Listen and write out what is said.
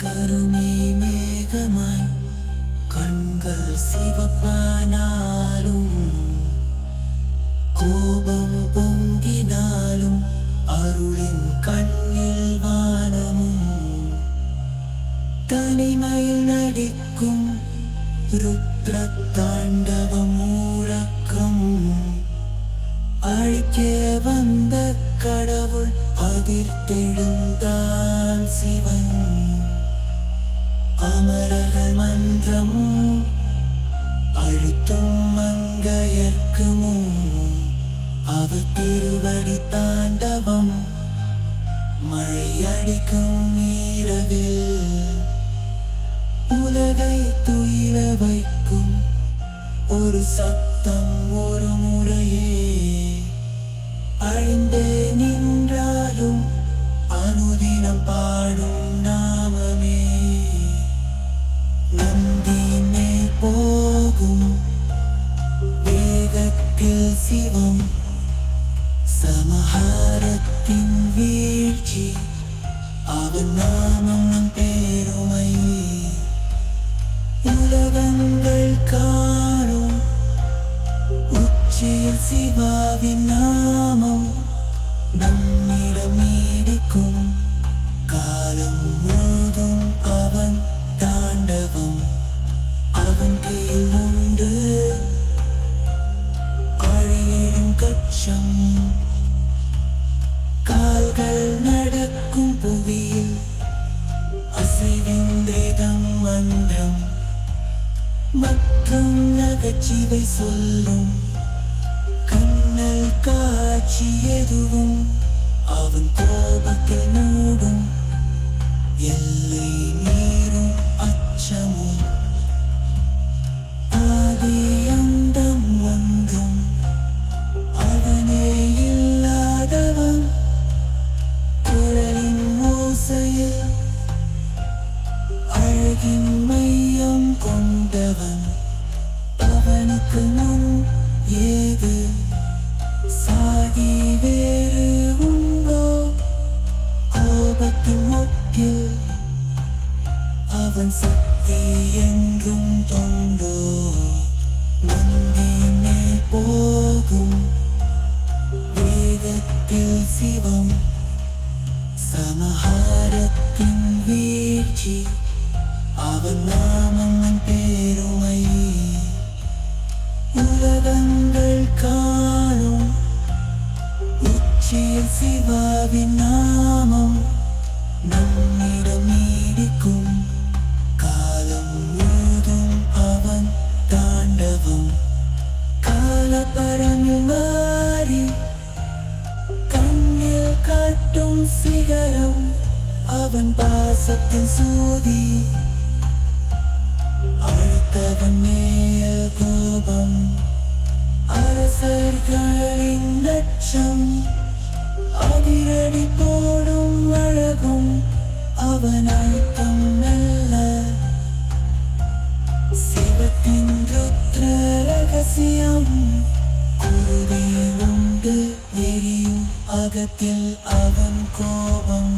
கருணை மேகமாய் கண்கள் சிவப்பானாலும் கோபம் பொங்கினாலும் அருளின் கண்ணில் வானமும் தனிமையில் நடிக்கும் ருத்ர தாண்டவம் முழக்கம் அழிக்க வந்த கடவுள் அதிர்த்தெழுந்தான் சிவன் அமரர்கள் மன்றம் அழுத்தும் மங்கையர்க்குமும் அவர் திருவடி தாண்டவம் மழை அடிக்கும் இரவில் உலகை துயில வைக்கும் ஒரு சத்தம் ஒரு முறையே அழிந்தே நின்றாலும் அனுதினம் பாடும் நாமமே நந்தினே போகும் வேகத்தில் சிவம் சமஹாரத்தின் வீழ்ச்சி அவன் நாமம் நம் பெருமை உலகங்கள் காணும் உச்சியில் சிவாவின் நாமம் நம்மிடம் நீடிக்கும் காலம் முழுதும் அவன் தாண்டவம் அவன் கையில் உண்டு அழியும் கட்சம் கால்கள் நடக்கும் புவியில் அசைவின்றேதம் மந்திரம் மற்றும் நகைச்சுவை சொல்லும் கண்ணல் காட்சி எதுவும் அவன் கோபத்தில் மூடும் எல்லை மீறும் அச்சமும் ஆதி அந்தம் ஒன்றும் அவனே இல்லாதவன் குரலின் ஓசையில் அழகின் மையம் கொண்டவன் அவனுக்கு முன் ஏது சாதி வேறு உண்டோ கோபத்தின் மொட்டில் அவன் சக்தி என்றும் தொண்டோ நந்தினே போகும் வேகத்தில் சிவம் சமஹாரத்தின் வீழ்ச்சி அவன் நாமம் நம் பெருமை உலகங்கள் காணும் உச்சியில் சிவாவின் நாமம் நம்மிடம் நீடிக்கும் காலம் முழுதும் அவன் தாண்டவம் காலப்பரங்கில் மாறி கண்ணில் காட்டும் சிகரம் அவன் பாசத்தின் சூதி அழுத்தவன் மேல் கோபம் அரசர்களின் லட்சம் அதிரடி போடும் அழகும் அவன் அழுத்தம் நல்ல சிவத்தின் ருத்ர ரகசியம் குருதி உண்டு எரியும் அகத்தில் அவன் கோபம்